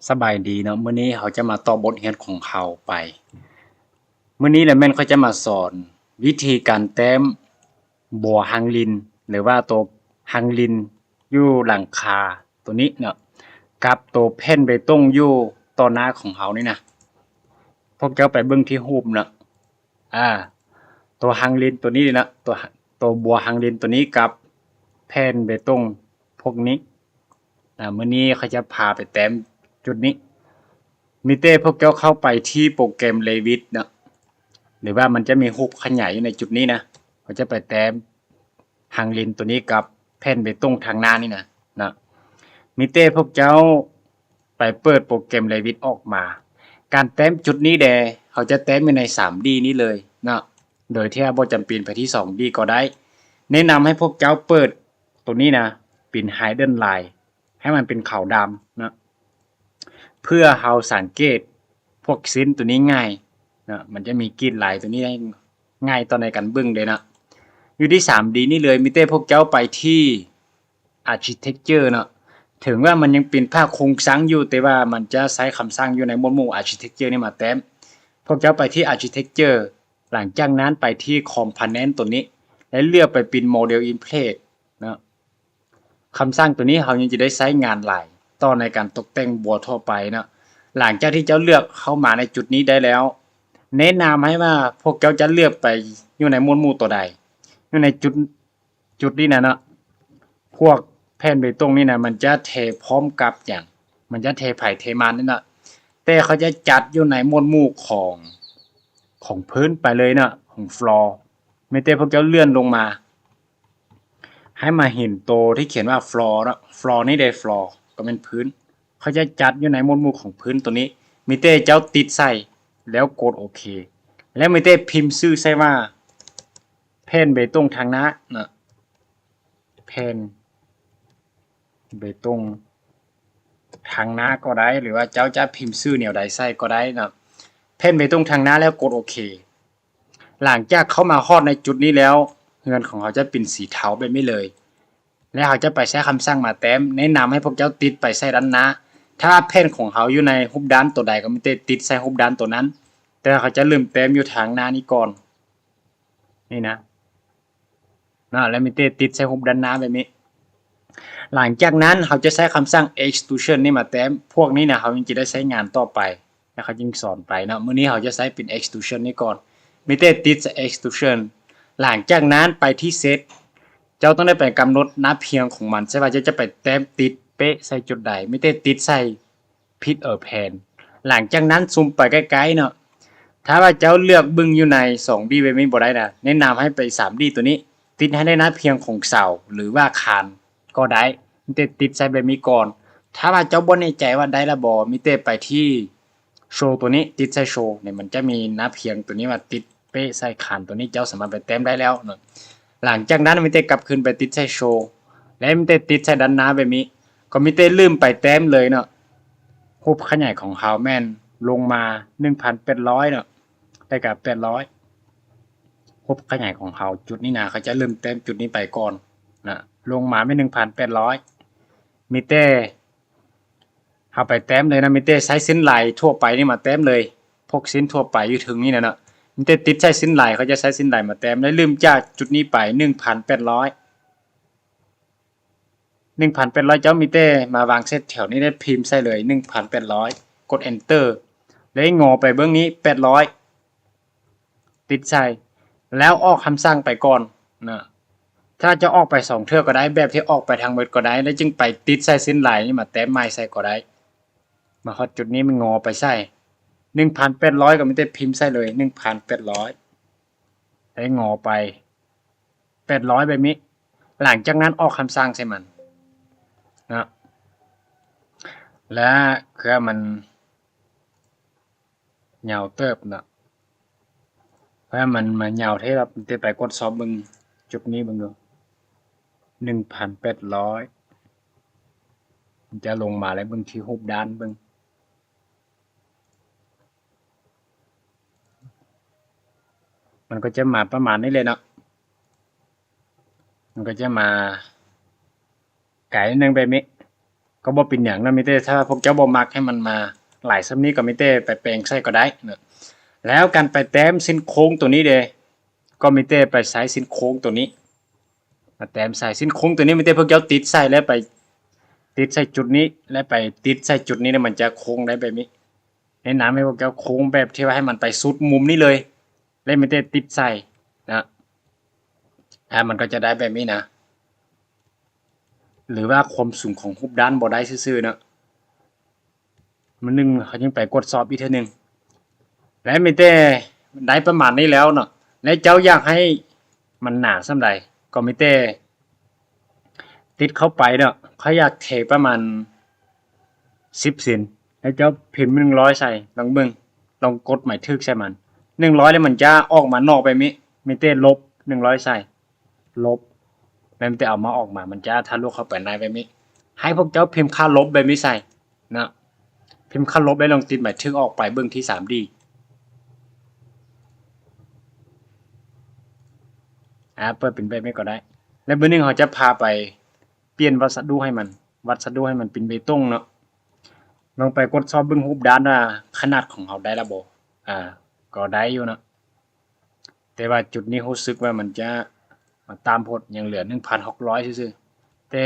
สบายดีเนาะมื้อนี้เขาจะมาต่อบทเรียนของเขาไปมื้อนี้แหละแม่นเขาจะมาสอนวิธีการแต้มบัวฮังลินหรือว่าตัวฮังลินอยู่หลังคาตัวนี้เนาะกับตัวแผ่นเบตงอยู่ต่อหน้าของเขานี่นะพวกเจ้าไปเบิ่งที่รูปเนาะอ่าตัวฮังลินตัวนี้นะตัวบัวฮังลินตัวนี้กับแผ่นเบตงพวกนี้มื้อนี้เขาจะพาไปแต้มจุดนี้มีเต้พวกเจ้าเข้าไปที่โปรแกรม Revit เนาะหรือว่ามันจะมีรูปขยายอยู่ในจุดนี้นะเขาจะไปแต้มฮังลินตัวนี้กับแผ่นเบตงทางหน้านี่นะมีเต้พวกเจ้าไปเปิดโปรแกรม Revit ออกมาการแต้มจุดนี้แดเขาจะแต้มอยู่ใน 3D นี้เลยนะโดยที่บ่จำเป็นไปที่ 2D ก็ได้แนะนำให้พวกเจ้าเปิดตัวนี้นะเป็น Hidden Line ให้มันเป็นขาวดำนะเพื่อเราสังเกตพวกชิ้นตัวนี้ง่ายนะมันจะมีกรีดลายตัวนี้ได้ง่ายตอนในการเบิ่งเลยนะอยู่ที่ 3D นี่เลยมีแต่พวกเจ้าไปที่ Architecture เนาะถึงว่ามันยังเป็นภาคโครงสร้างอยู่แต่ว่ามันจะใช้คำสร้างอยู่ในหมวดหมู่ Architecture นี่มาแต้มพวกเจ้าไปที่ Architecture หลังจากนั้นไปที่ Component ตัวนี้และเลือกไปเป็น Model in Place นะคำสร้างตัวนี้เรายังจะได้ใช้งานหลายต่อในการตกแต่งบัวทั่วไปนะหลังจากที่เจ้าเลือกเข้ามาในจุดนี้ได้แล้วแนะนำให้ว่าพวกเจ้าจะเลือกไปอยู่ในหมวดหมู่ตัวใดอยู่ในจุดนี้นะเนาะพวกแผ่นเบตงนี่นะมันจะเทพร้อมกับอย่างมันจะเทไผ่เทมันนี่นะแต่เขาจะจัดอยู่ในหมวดหมู่ของพื้นไปเลยเนาะของฟลอร์ไม่แต่พวกเจ้าเลื่อนลงมาให้มาเห็นโตที่เขียนว่า floor นะ floor นี่ได้ floor ก็เป็นพื้นเขาจะจัดอยู่ในหมวดหมู่ของพื้นตัวนี้มีแต่เจ้าติดใส่แล้วกดโอเคแล้วมีแต่พิมพ์ชื่อใส่ว่าแผ่นเบตงทางหน้านะแผ่นเบตงทางหน้าก็ได้หรือว่าเจ้าจะพิมพ์ชื่อแนวใดใส่ก็ได้นะแผ่นเบตงทางหน้าแล้วกดโอเคหลังจากเข้ามาฮอดในจุดนี้แล้วเงินของเขาจะเป็นสีเทาไปไม่เลยแล้วเขาจะไปใช้คำสั่งมาแต้มแนะนำให้พวกเจ้าติดไปใส่ด้านหน้าถ้าแผ่นของเขาอยู่ในรูปด้านตัวใดก็ไม่ได้ติดใส่รูปด้านตัวนั้นแต่เขาจะลืมแต้มอยู่ทางหน้านี้ก่อนนี่นะแล้วมีติดใส่รูปด้านหน้าแบบนี้หลังจากนั้นเขาจะใช้คำสั่ง extrusion นี่มาแต้มพวกนี้นะเขายังจะได้ใช้งานต่อไปแล้วเขาจึงสอนไปนะมื้อนี้เขาจะใช้เป็น extrusion นี่ก่อนมีติดใส่ extrusion หลังจากนั้นไปที่ set เจ้าต้องได้ไปกำหนดหน้าเพียงของมันใช่ป่ะจะไปแต้มติดเป๊ะใส่จุดใดไม่ได้ติดใส่พิษแผ่นหลังจากนั้นซูมไปใกล้ๆเนาะถ้าว่าเจ้าเลือกบึ้งอยู่ใน 2D ไว้ไม่บ่ได้นะแนะนำให้ไป 3D ตัวนี้ติดให้ได้หน้าเพียงของเสาหรือว่าคานก็ได้มีแต่ติดใส่แบบนี้ก่อนถ้าว่าเจ้าบ่แน่ใจว่าได้ละบ่มีแต่ไปที่โชว์ตัวนี้ติดใส่โชว์เนี่ยมันจะมีหน้าเพียงตัวนี้ว่าติดเป๊ะใส่คานตัวนี้เจ้าสามารถไปแต้มได้แล้วเนาะหลังจากนั้นมิเตกลับคืนไปติดใส่โชว์และมิเตติดใส่ด้านหน้าแบบนี้ก็มิเตลืมไปแต้มเลยเนาะรูปขยายของเขาแม่นลงมา 1,800 เนาะได้กับ800รูปขยายของเขาจุดนี้นะเขาจะลืมแต้มจุดนี้ไปก่อนนะลงมาไม่ 1,800 มิเตเอาไปแต้มเลยนะมิเตใช้สิ้นลายทั่วไปนี่มาแต้มเลยพวกสิ้นทั่วไปอยู่ถึงนี่นะเนาะมิเตติดใช้สิ้นลายเขาจะใช้สิ้นลายมาแต้มแล้วลืมจากจุดนี้ไป 1,800 1,800เจ้ามีแต่มาวางเซตแถวนี้ได้พิมพ์ใส่เลย 1,800 กด enter แล้วงอไปเบื้องนี้800ติดใส่แล้วออกคำสั่งไปก่อนนะถ้าจะออกไป2เทื่อก็ได้แบบที่ออกไปทางเบิดก็ได้แล้วจึงไปติดใส่เส้นลายนี่มาแต้มไม้ใส่ก็ได้มาฮอดจุดนี้มันงอไปใส่ 1,800 ก็มีแต่พิมพ์ใส่เลย 1,800แล้วงอไป800แบบนี้หลังจากนั้นออกคำสั่งใส่มันนะและคือมันยาวเติบนะเพราะมันยาวเท่าจะไปกดสอบบึงจุดนี้บึงดู 1,800 มันจะลงมาแล้วบึงที่รูปด้านบึงมันก็จะมาประมาณนี้เลยเนาะมันก็จะมาไกลนิดนึงแบบนี้ ก็บ่เป็นหยังนะมีแต่ถ้าพวกเจ้าบ่มักให้มันมาหลายซ้ำนี้ก็มีแต่ไปแปลงใส่ก็ได้เนาะแล้วการไปแต้มเส้นโค้งตัวนี้เด้ก็มีแต่ไปใช้เส้นโค้งตัวนี้มาแต้มใส่เส้นโค้งตัวนี้มีแต่พวกเจ้าติดใส่แล้วไปติดใส่จุดนี้และไปติดใส่จุดนี้เนี่ยมันจะโค้งได้แบบนี้แนะนำให้พวกเจ้าโค้งแบบที่ว่าให้มันไปสุดมุมนี้เลยแล้วมีแต่ติดใส่นะมันก็จะได้แบบนี้นะหรือว่าความสูงของรูปด้านบ่ได้ซื่อๆเนาะมันนึงเขายังไปกดสอบอีกเทื่อนึงและมีแต่ได้ประมาณนี้แล้วเนาะและเจ้าอยากให้มันหนาส่ำใดก็มีแต่ติดเข้าไปเนาะเขาอยากเทประมาณ10 เซนแล้วเจ้าพิมพ์100ใส่ลองเบิ่งลองกดหมายทึกใส่มัน100แล้วมันจะออกมานอกแบบนี้มีแต่ลบ100ใส่ลบแล้วมันจะเอามาออกมามันจะทะลุเข้าไปในแบบนี้ให้พวกเจ้าพิมพ์ค่าลบแบบนี้ใส่นะพิมพ์ค่าลบแล้วลองติดหมายทึกออกไปเบิ่งที่ 3D เปิดเป็นแบบนี้ก็ได้แล้วมื้อนึงเขาจะพาไปเปลี่ยนวัสดุให้มันเป็นเบตงเนาะลองไปกดสอบเบิ่งรูปด้านว่าขนาดของเขาได้ละบ่ก็ได้อยู่เนาะแต่ว่าจุดนี้รู้สึกว่ามันจะตามโพดยังเหลือ 1,600 ซื่อๆแต่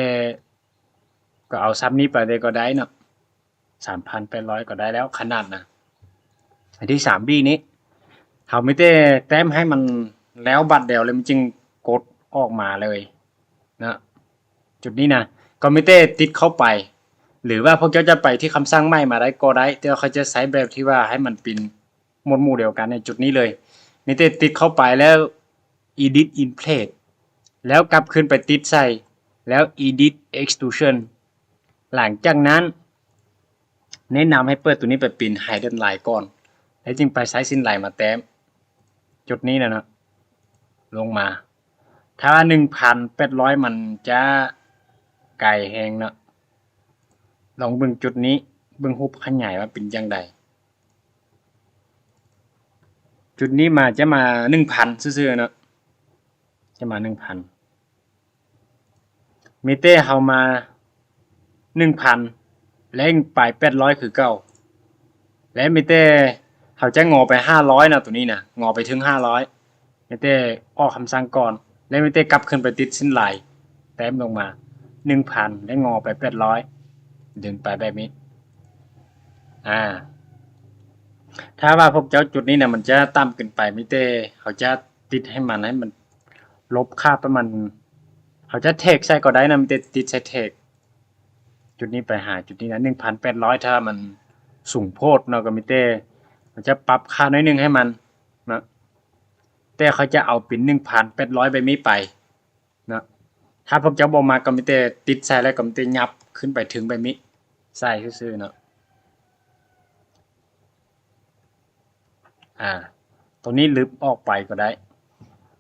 ก็เอาซ้ำนี้ไปได้ก็ได้เนาะ 3,800 ก็ได้แล้วขนาดนะอันที่ 3B นี้เขาไม่ได้แต้มให้มันแล้วบัดเดียวเลยมันจึงกดออกมาเลยนะจุดนี้นะก็ไม่ได้ติดเข้าไปหรือว่าพวกเจ้าจะไปที่คำสั่งใหม่มาได้ก็ได้แต่เขาจะใช้แบบที่ว่าให้มันเป็นหมวดหมู่เดียวกันในจุดนี้เลยไม่ได้ติดเข้าไปแล้ว edit in place แล้วกลับขึ้นไปติดใส่แล้ว edit extrusion หลังจากนั้นแนะนำให้เปิดตัวนี้ไปเป็น hidden line ก่อนแล้วจึงไปใช้สิ้นไลน์มาแต้มจุดนี้นะลงมาถ้า 1,800 มันจะไกลแฮงเนาะลองเบิ่งจุดนี้เบิ่งรูปขยายว่าเป็นจังไดจุดนี้จะมา 1,000 ซื่อๆเนาะจะมา 1,000 มีแต่เฮามา 1,000 แล้วไป800คือเก่าและมีแต่เขาจะงอไป500นะตัวนี้นะงอไปถึง500มีแต่ออกคำสั่งก่อนแล้วมีแต่กลับขึ้นไปติดสิ้นไหลแต้มลงมา 1,000 แล้วงอไป800ดึงไปแบบนี้ถ้าว่าพวกเจ้าจุดนี้นะมันจะต่ำเกินไปมีแต่เขาจะติดให้มันลบค่าประมาณเขาจะเทคใส่ก็ได้นะมีแต่ติดใส่เทคจุดนี้ไปหาจุดนี้นะ 1,800 ถ้ามันสูงโพดเนาะก็มีแต่มันจะปรับค่าน้อยนึงให้มันนะแต่เขาจะเอาเป็น 1,800 แบบนี้ไปนะถ้าพวกเจ้าบ่มักก็มีแต่ติดใส่แล้วก็มีแต่ยับขึ้นไปถึงแบบนี้ใส่ซื่อๆเนาะตัวนี้ลึบออกไปก็ได้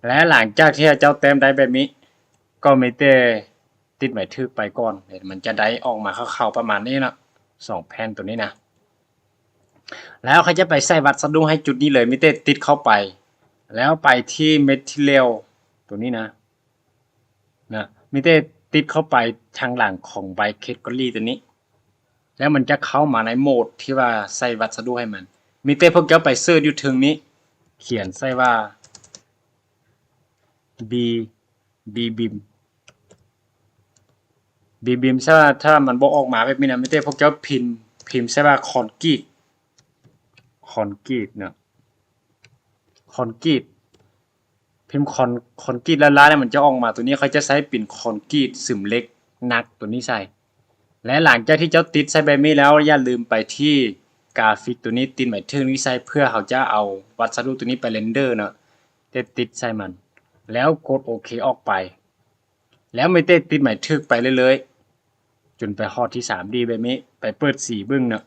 และหลังจากที่เจ้าแต้มได้แบบนี้ก็มีแต่ติดหมายทึกไปก่อนเดี๋ยวมันจะได้ออกมาเข้าๆประมาณนี้เนาะ2แผ่นตัวนี้นะแล้วเขาจะไปใส่วัสดุให้จุดนี้เลยมีแต่ติดเข้าไปแล้วไปที่ Material ตัวนี้นะมีแต่ติดเข้าไปทางหลังของ By Category ตัวนี้แล้วมันจะเข้ามาในโหมดที่ว่าใส่วัสดุให้มันมีแต่พวกเจ้าไปเสิร์ชอยู่ถึงนี้เขียนใส่ว่า B beam ถ้ามันบ่ออกมาแบบนี้นะมีแต่พวกเจ้าพิมพ์ใส่ว่าคอนกรีตเนาะคอนกรีตพิมพ์คอนกรีตล้าๆแล้วมันจะออกมาตัวนี้เขาจะใช้เป็นคอนกรีตซึมเล็กนักตัวนี้ใส่และหลังจากที่เจ้าติดใส่แบบนี้แล้วอย่าลืมไปที่กราฟิกตัวนี้ติดหมายถึงนี้ใส่เพื่อเขาจะเอาวัสดุตัวนี้ไปเรนเดอร์เนาะจะติดใส่มันแล้วกดโอเคออกไปแล้วไม่ได้ติดหมายถึกไปเรื่อยๆจนไปฮอดที่ 3D แบบนี้ไปเปิดสีเบิ่งเนาะ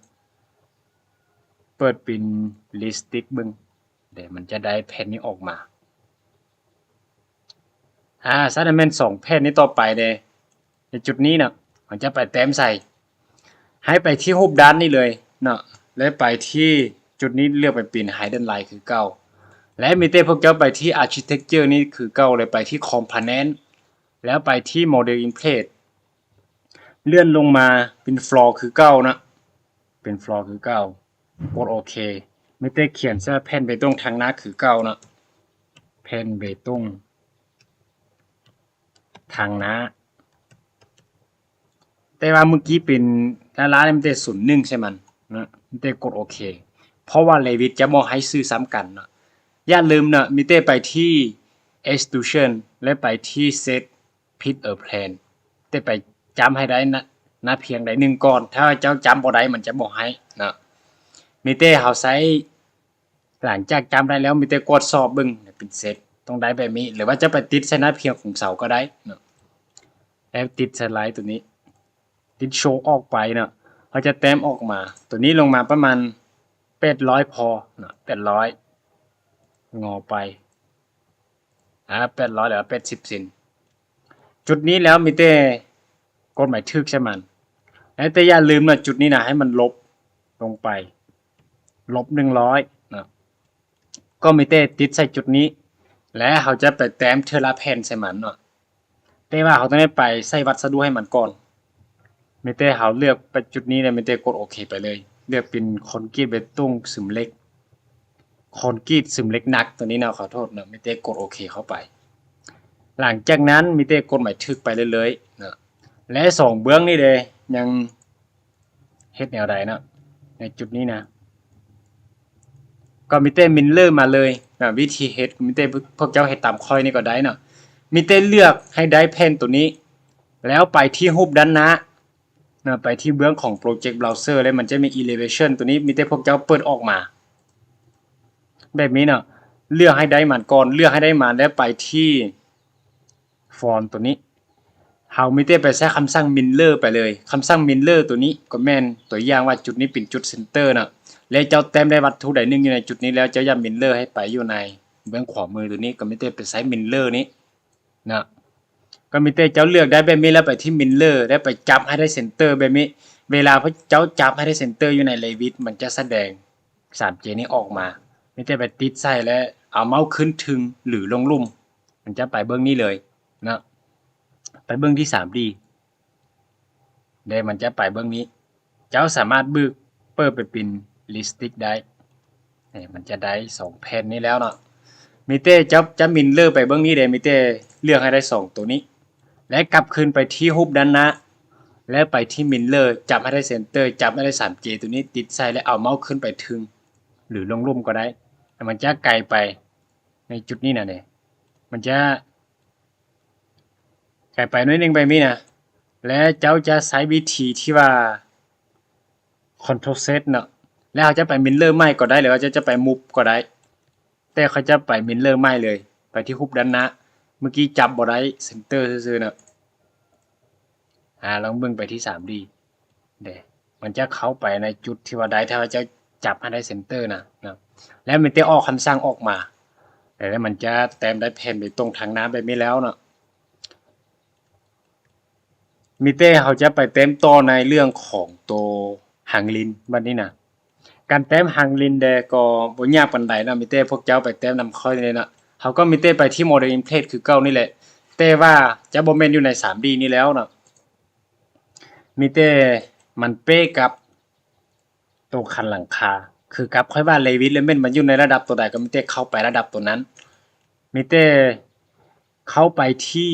เปิดเป็นลิสติกเบิ่งเดี๋ยวมันจะได้แผ่นนี้ออกมาซะนั้นแม่น2แผ่นนี้ต่อไปเด้ในจุดนี้เนาะมันจะไปแต้มใส่ให้ไปที่รูปด้านนี้เลยเนาะแล้วไปที่จุดนี้เลือกไปเป็น Hidden Line คือเก่าและมีแต่พวกเจ้าไปที่ Architecture นี่คือเก่าเลยไปที่ Component แล้วไปที่ Model in Place เลื่อนลงมาเป็นฟลอร์คือเก้านะเป็นฟลอร์คือเก้ากดโอเคไม่ได้เขียนเสื้อแผ่นเบตงทางหน้าคือเก้านะแผ่นเบตงทางหน้าแต่ว่าเมื่อกี้เป็นร้านมันได้01ใช่มันนะมันได้กดโอเคเพราะว่าเลวิตจะบอกให้ซื้อซ้ำกันนะอย่าลืมนะมิเต้ไปที่ extrusion และไปที่ set pit a plan แต่ไปจำให้ได้นะเพียงใดหนึ่งก่อนถ้าเจ้าจำบ่ได้มันจะบอกให้นะมิเต้เฮาใช้หลังจากจำได้แล้วมิเต้กดสอบเบิ่งเป็นเซตต้องได้แบบนี้หรือว่าจะไปติดใส่หน้าเพียงของเสาก็ได้นะแล้วติดสไลด์ตัวนี้ติดโชว์ออกไปเนาะเขาจะแต้มออกมาตัวนี้ลงมาประมาณ800พอเนาะ800งอไป800หรือ80เซนจุดนี้แล้วมีแต่กฎหมายทึกใช่มันแต่อย่าลืมนะจุดนี้นะให้มันลบลงไป-100นะก็มีแต่ติดใส่จุดนี้และเขาจะไปแต้มเทอละแผ่นใส่มันเนาะแต่ว่าเขาต้องได้ไปใส่วัสดุให้มันก่อนมีแต่เขาเลือกไปจุดนี้เลยมีแต่กดโอเคไปเลยเลือกเป็นคอนกรีตเบตงซึมเล็กคอนกรีตซึมเล็กนักตัวนี้นะขอโทษนะมีแต่กดโอเคเข้าไปหลังจากนั้นมีแต่กดหมายทึกไปเรื่อยๆนะและ2เบื้องนี่เลยยังเฮ็ดแนวใดนะในจุดนี้นะก็มีแต่มินเลอร์มาเลยนะวิธีเฮ็ดมีแต่พวกเจ้าเฮ็ดตามค่อยนี่ก็ได้เนาะมีแต่เลือกให้ได้แผ่นตัวนี้แล้วไปที่รูปด้านหน้านะไปที่เบื้องของ Project Browser แล้วมันจะมี Elevation ตัวนี้มีแต่พวกเจ้าเปิดออกมาแบบนี้เนาะเลือกให้ได้มันก่อนเลือกให้ได้มันแล้วไปที่ฟอนต์ตัวนี้เฮามีแต่ไปใช้คำสั่ง Mirror ไปเลยคำสั่ง Mirror ตัวนี้ก็แม่นตัวอย่างว่าจุดนี้เป็นจุดเซนเตอร์เนาะแล้วเจ้าแต้มได้วัตถุใดหนึ่งอยู่ในจุดนี้แล้วเจ้าอย่า Mirror ให้ไปอยู่ในเบื้องขวามือตัวนี้ก็มีแต่ไปใช้ Mirror นี้นะก็มีแต่เจ้าเลือกได้แบบนี้แล้วไปที่ Mirror แล้วไปจับให้ได้เซนเตอร์แบบนี้เวลาพอเจ้าจับให้ได้เซนเตอร์อยู่ใน Revit มันจะแสดง 3J นี้ออกมาไม่ได้ไปติดใส่แล้วเอาเมาส์ขึ้นถึงหรือลงลุ่มมันจะไปเบื้องนี้เลยนะไปเบื้องที่ 3D ได้มันจะไปเบื้องนี้เจ้าสามารถบึกเปิดไปเป็นลิสติกได้มันจะได้2แผ่นนี้แล้วเนาะมีแต่เจ้าจะมินเลอร์ไปเบื้องนี้ได้มีแต่เลือกให้ได้2ตัวนี้และกลับคืนไปที่รูปด้านหน้าและไปที่มินเลอร์จับให้ได้เซนเตอร์จับให้ได้ 3J ตัวนี้ติดใส่แล้วเอาเมาส์ขึ้นไปถึงหรือลงลุ่มก็ได้แต่มันจะไกลไปในจุดนี้นะเนี่ยมันจะไกลไปน้อยนึงไปมีนะและเจ้าจะใช้วิธีที่ว่า Ctrl Z เนาะแล้วเขาจะไปมินเลอร์ใหม่ก็ได้หรือว่าจะไปมุฟก็ได้แต่เขาจะไปมินเลอร์ใหม่เลยไปที่รูปด้านหน้าเมื่อกี้จับบ่ได้เซนเตอร์ซื่อๆเนาะลองเบิ่งไปที่ 3D เด้มันจะเข้าไปในจุดที่ว่าได้ถ้าว่าจะจับให้ได้เซนเตอร์นะแล้วมันจะออกคำสั่งออกมาแล้วมันจะแต้มได้แผ่นไปตรงทางน้ำแบบนี้แล้วเนาะมีแต่เขาจะไปเต็มต่อในเรื่องของตัวหางลิ้นบัดนี้นะการแต้มหางลิ้นแดก็บ่ยากปานใดเนาะมีแต่พวกเจ้าไปแต้มนำค่อยนี่เนาะเขาก็มีแต่ไปที่ Model in Place คือเก่านี่แหละแต่ว่าจะบ่แม่นอยู่ใน 3D นี่แล้วเนาะมีแต่มันเป๊ะกับตัวคันหลังคาคือกับค่อยว่า Revit แล้วแม่นมันอยู่ในระดับตัวใดก็มีแต่เข้าไประดับตัวนั้นมีแต่เข้าไปที่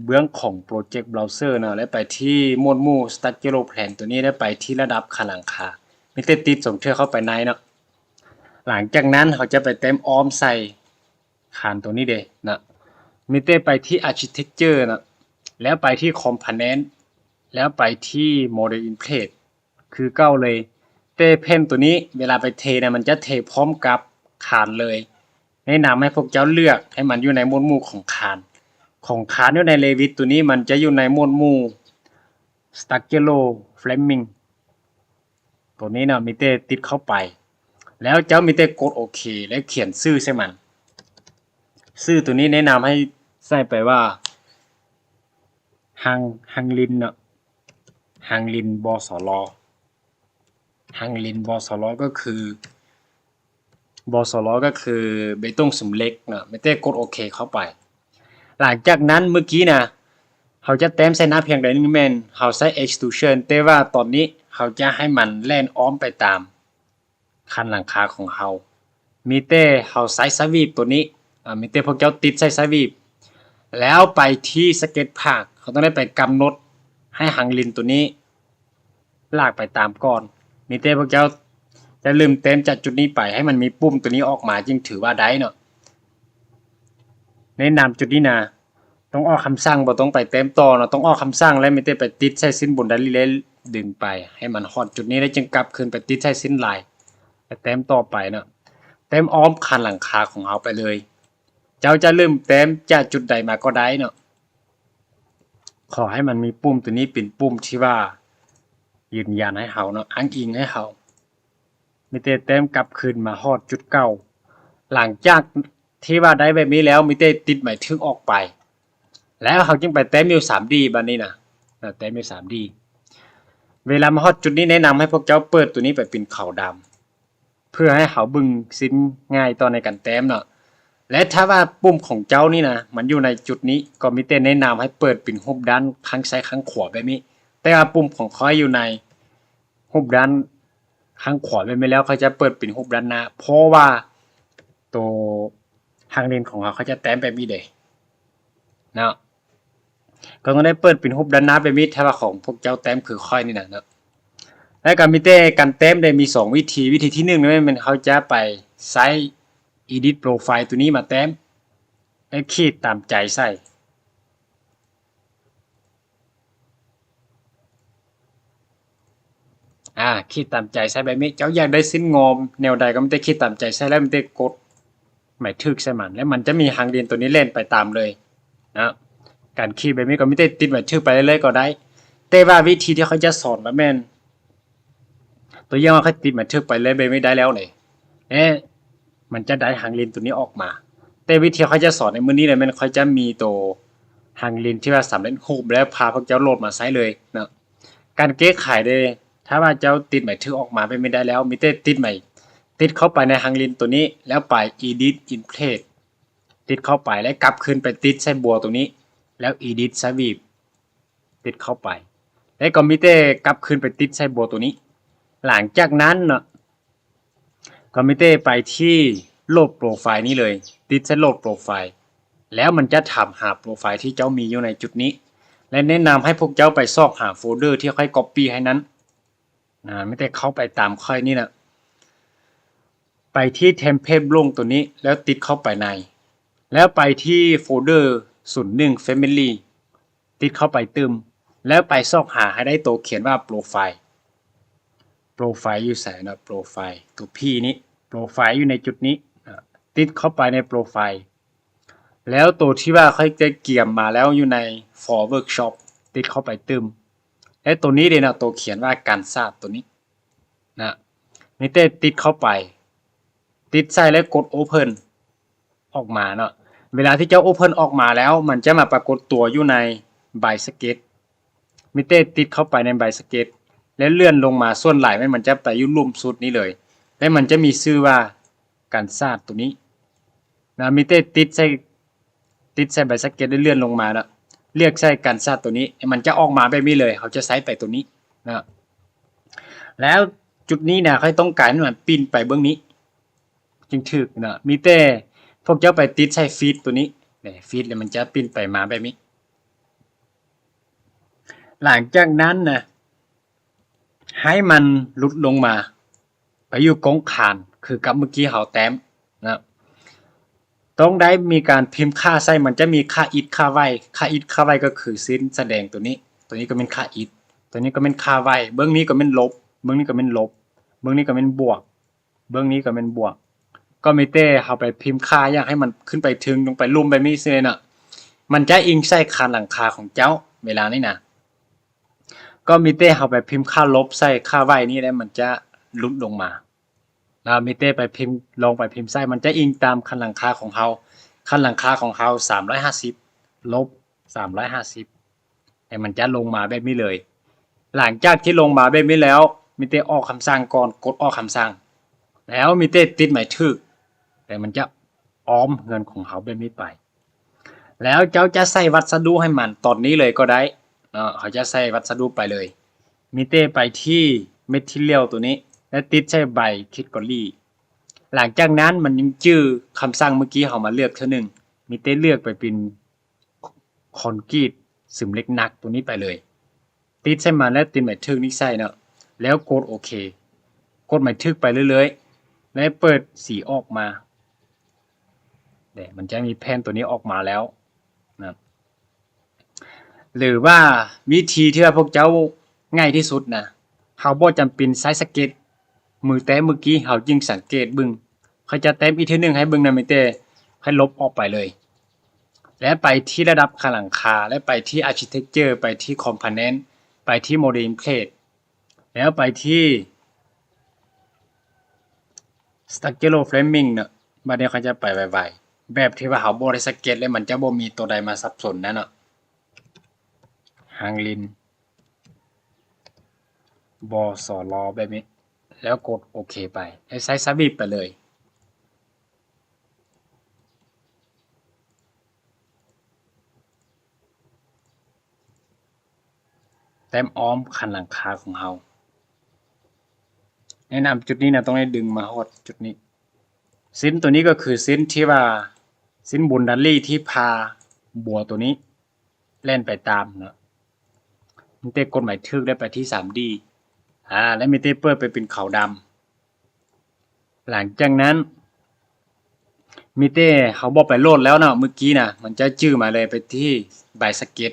เบื้องของ Project Browser เนาะแล้วไปที่หมวดหมู่ Structural Plan ตัวนี้แล้วไปที่ระดับคันหลังคามีแต่ติดส่งเทื่อเข้าไปในเนาะหลังจากนั้นเขาจะไปเต็มอ้อมใส่คานตัวนี้เด้นะมีแต่ไปที่ Architecture นะแล้วไปที่ Component แล้วไปที่ Model in Place คือเก้าเลยแต่แผ่นตัวนี้เวลาไปเทนะมันจะเทพร้อมกับคานเลยแนะนำให้พวกเจ้าเลือกให้มันอยู่ในหมวดหมู่ของคานอยู่ใน Revit ตัวนี้มันจะอยู่ในหมวดหมู่ Structural Framing ตัวนี้นะมีแต่ติดเข้าไปแล้วเจ้ามีแต่กดโอเคและเขียนชื่อใช่มันชื่อตัวนี้แนะนำให้ใส่ไปว่าฮังลินเนาะฮังลินบสลฮังลินบสลก็คือบสลก็คือเบตงสมเล็กเนาะไม่ได้กดโอเคเข้าไปหลังจากนั้นเมื่อกี้นะ เขาจะแต้มใส่หน้าเพียงใดนึงแม่นเขาใช้ extrusion แต่ว่าตอนนี้เขาจะให้มันแล่นอ้อมไปตามคันหลังคาของเขามีแต่เขาใช้สวีปตัวนี้มีแต่พวกเจ้าติดใส่สวีปแล้วไปที่สเก็ตภาคเขาต้องได้ไปกำหนดให้หางลินตัวนี้ลากไปตามก้อนมีแต่พวกเจ้าจะลืมเต็มจากจุดนี้ไปให้มันมีปุ่มตัวนี้ออกมาจึงถือว่าได้เนาะแนะนำจุดนี้นะต้องออกคำสั่งบ่ต้องไปเต็มต่อเนาะต้องออกคำสั่งแล้วมีแต่ไปติดใส่สิ้นบนได้เรื่อยๆดึงไปให้มันฮอดจุดนี้แล้วจึงกลับคืนไปติดใส่สิ้นลายไปเต็มต่อไปเนาะเต็มอ้อมคันหลังคาของเราไปเลยเจ้าจะลืมเต็มจากจุดใดมาก็ได้เนาะขอให้มันมีปุ่มตัวนี้เป็นปุ่มที่ว่ายืนยันให้เขาเนาะอ้างอิงให้เขามีแต่เต็มกลับคืนมาฮอดจุดเก่าหลังจากที่ว่าได้แบบนี้แล้วมีแต่ติดหมายถึงออกไปแล้วเขาจึงไปเต็มอยู่ 3D บัดนี้นะเต็มอยู่ 3D เวลามาฮอดจุดนี้แนะนำให้พวกเจ้าเปิดตัวนี้ไปเป็นขาวดำเพื่อให้เขาบึงสิ้นง่ายตอนในการแต้มเนาะและถ้าว่าปุ่มของเจ้านี่นะมันอยู่ในจุดนี้ก็มีแต่แนะนำให้เปิดเป็นรูปด้านข้างซ้ายข้างขวาแบบนี้แต่ว่าปุ่มของเขาอยู่ในรูปด้านข้างขวาแบบนี้แล้วเขาจะเปิดเป็นรูปด้านหน้าเพราะว่าตัวทางเลนของเขาจะแต้มแบบนี้เด้เนาะก็ต้องได้เปิดเป็นรูปด้านหน้าแบบนี้ถ้าว่าของพวกเจ้าแต้มคือค่อยนี่นะเนาะและการมีแต่การแต้มได้มี2วิธีที่1นั่นมันเขาจะไปใช้ edit profile ตัวนี้มาแต้มและขีดตามใจใส่ขีดตามใจใส่แบบนี้เจ้าอยากได้สิ้นงอมแนวใดก็ไม่ได้ขีดตามใจใส่แล้วมันได้กดหมายถึกใส่มันแล้วมันจะมีหางเรียนตัวนี้เล่นไปตามเลยนะการขีดแบบนี้ก็ไม่ได้ติดหมายถึกไปเรื่อยๆก็ได้แต่ว่าวิธีที่เขาจะสอนมาแม่นตัวอย่างว่าเขาติดหมายถึกไปเลยไม่ได้แล้วเลยมันจะได้หางเรียนตัวนี้ออกมาแต่วิธีเขาจะสอนในมื้อนี้เลยมันเขาจะมีตัวหางเรียนที่ว่าสำเร็จรูปแล้วพาพวกเจ้าโหลดมาใช้เลยนะการแก้ไขได้ถ้าว่าเจ้าติดหมายถึกออกมาไม่ได้แล้วมีแต่ติดใหม่ติดเข้าไปในหางเรียนตัวนี้แล้วไป edit in place ติดเข้าไปแล้วกลับคืนไปติดใส่บัวตรงนี้แล้ว edit sweep ติดเข้าไปแล้วก็มีแต่กลับคืนไปติดใส่บัวตัวนี้หลังจากนั้นเนาะก็มีแต่ไปที่โหลดโปรไฟล์นี้เลยติดใส่โหลดโปรไฟล์แล้วมันจะถามหาโปรไฟล์ที่เจ้ามีอยู่ในจุดนี้และแนะนำให้พวกเจ้าไปซอกหาโฟลเดอร์ที่ค่อย copy ให้นั้นไม่ได้เข้าไปตามค่อยนี่นะไปที่ template ลงตัวนี้แล้วติดเข้าไปในแล้วไปที่โฟลเดอร์01 family ติดเข้าไปตึมแล้วไปซอกหาให้ได้ตัวเขียนว่าโปรไฟล์อยู่ใส่นะโปรไฟล์ตัวพี่นี้โปรไฟล์อยู่ในจุดนี้ติดเข้าไปในโปรไฟล์แล้วตัวที่ว่าเขาจะเกี่ยมมาแล้วอยู่ใน for workshop ติดเข้าไปตึมและตัวนี้เลยนะตัวเขียนว่าการทราบตัวนี้นะนี่เต้ติดเข้าไปติดใส่แล้วกด open ออกมาเนาะเวลาที่เจ้า open ออกมาแล้วมันจะมาปรากฏตัวอยู่ในใบสเก็ตมิเต้ติดเข้าไปในใบสเก็ตแล้วเลื่อนลงมาส่วนไหลมันจะไปอยู่ลุ่มสุดนี้เลยและมันจะมีชื่อว่าการทราบตัวนี้นะมิเต้ติดใส่ใบสเก็ตได้เลื่อนลงมาแล้วเรียกใช้การทราบตัวนี้มันจะออกมาแบบนี้เลยเขาจะใช้ไปตัวนี้นะแล้วจุดนี้นะเขาต้องการให้มันปิ้นไปเบื้องนี้จึงถึกนะมีแต่พวกเจ้าไปติดใช้ฟีดตัวนี้เนี่ยฟีดแล้วมันจะปิ้นไปมาแบบนี้หลังจากนั้นนะให้มันลุดลงมาไปอยู่กองขานคือกับเมื่อกี้เขาแต้มนะต้องได้มีการพิมพ์ค่าใส่มันจะมีค่าอิทค่าไว้ก็คือสิ้นแสดงตัวนี้ก็เป็นค่าอิทตัวนี้ก็เป็นค่าไว้เบื้องนี้ก็เป็นลบเบื้องนี้ก็เป็นลบเบื้องนี้ก็เป็นบวกเบื้องนี้ก็เป็นบวกก็มีแต่เอาไปพิมพ์ค่าอย่างให้มันขึ้นไปถึงลงไปลุ่มไปมีเซนอ่ะมันจะอิงใส่คานหลังคาของเจ้าเวลานี้นะก็มีแต่เอาไปพิมพ์ค่าลบใส่ค่าไว้นี่แล้วมันจะลุดลงมาแล้วมีแต่ไปพิมพ์ลงไปพิมพ์ใส่มันจะอิงตามคันหลังคาของเขาคันหลังคาของเขา350ลบ350ให้มันจะลงมาแบบนี้เลยหลังจากที่ลงมาแบบนี้แล้วมีแต่ออกคำสั่งก่อนกดออกคำสั่งแล้วมีแต่ติดหมายถึกแต่มันจะอ้อมเงินของเขาแบบนี้ไป แล้วเจ้าจะใส่วัสดุให้มันตอนนี้เลยก็ได้เขาจะใส่วัสดุไปเลยมีเต้ไปที่เมทิเลียลตัวนี้และติดใช้ใบคิดกอลี่หลังจากนั้นมันยังจื้อคำสั่งเมื่อกี้เขามาเลือกเท่านึงมีเต้เลือกไปเป็นคอนกรีตซึมเล็กนักตัวนี้ไปเลยติดใช้มันและติดหมายถึกนี้ใส่เนาะแล้วกดโอเคกดหมายถึกไปเรื่อยๆและเปิดสีออกมาเดี๋ยวมันจะมีแผ่นตัวนี้ออกมาแล้วนะหรือว่าวิธีที่ว่าพวกเจ้าง่ายที่สุดนะเขาบ่จำเป็นใช้สเก็ตมือแต้มเมื่อกี้เขาจึงสังเกตบึงเขาจะแต้มอีกทีนึงให้บึงนะไม่เต้ให้ลบออกไปเลยและไปที่ระดับหลังคาและไปที่ Architecture ไปที่ Component ไปที่ Model Plate แล้วไปที่ Structural Framing เนาะบัดนี้เขาจะไปไวๆแบบที่ว่าเขาบ่ได้สเก็ตแล้วมันจะบ่มีตัวใดมาสับสนนะเนาะหางลินบสลแบบนี้แล้วกดโอเคไปให้ใช้สวิปไปเลยแต้มอ้อมคันหลังคาของเราแนะนำจุดนี้นะต้องให้ดึงมาฮอดจุดนี้สิ้นตัวนี้ก็คือสิ้นที่ว่าสิ้นบุนดัลลี่ที่พาบัวตัวนี้เล่นไปตามเนาะมิเต้กดหมายทึกได้ไปที่ 3D และมิเต้เปิดไปเป็นขาวดำหลังจากนั้นมิเต้เขาบอกไปโหลดแล้วเนาะเมื่อกี้นะมันจะจื้อมาเลยไปที่ใบสเก็ต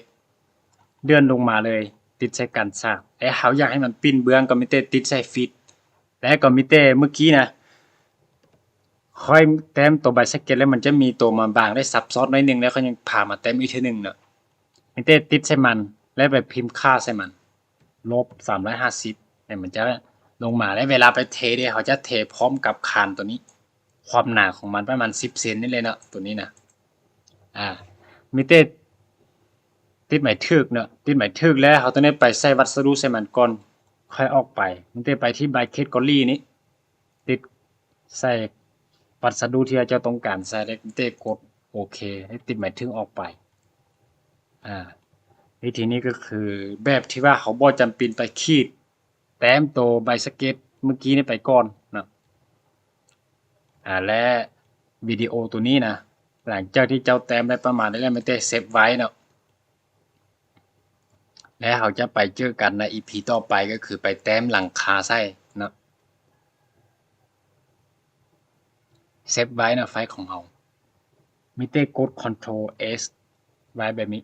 เดือนลงมาเลยติดใช้กันซากและเขาอยากให้มันปิ้นเบื้องก็มิเต้ติดใช้ฟิตและก็มิเต้เมื่อกี้นะค่อยแต้มตัวใบสเก็ตแล้วมันจะมีตัวมาบางได้ซับซ้อนน้อยนึงแล้วเขายังพามาแต้มอีกทีนึงเนาะมิเต้ติดใช้มันแล้วไปพิมพ์ค่าใส่มัน-350เนี่ยมันจะลงมาแล้วเวลาไปเทเนี่ยเขาจะเทพร้อมกับคานตัวนี้ความหนาของมันประมาณ10 เซนนี่เลยเนาะตัวนี้นะมิเต้ติดหมายถึกเนาะติดหมายถึกแล้วเขาต้องได้ไปใส่วัสดุใส่มันก่อนค่อยออกไปมิเต้ไปที่ใบเคสกอลี่นี้ติดใส่วัสดุที่เราจะต้องการใส่แล้วมิเต้กดโอเคให้ติดหมายถึงออกไปวิธีนี้ก็คือแบบที่ว่าเขาบ่จำเป็นไปขีดแต้มตัวใบสเก็ตเมื่อกี้นี่ไปก่อนเนาะและวิดีโอตัวนี้นะหลังจากที่เจ้าแต้มได้ประมาณนี้แล้วมิเต้เซฟไว้เนาะและเขาจะไปเจอกันใน EP ต่อไปก็คือไปแต้มหลังคาใส่เนาะเซฟไว้นะไฟล์ของเรามิเต้กด Ctrl S ไว้แบบนี้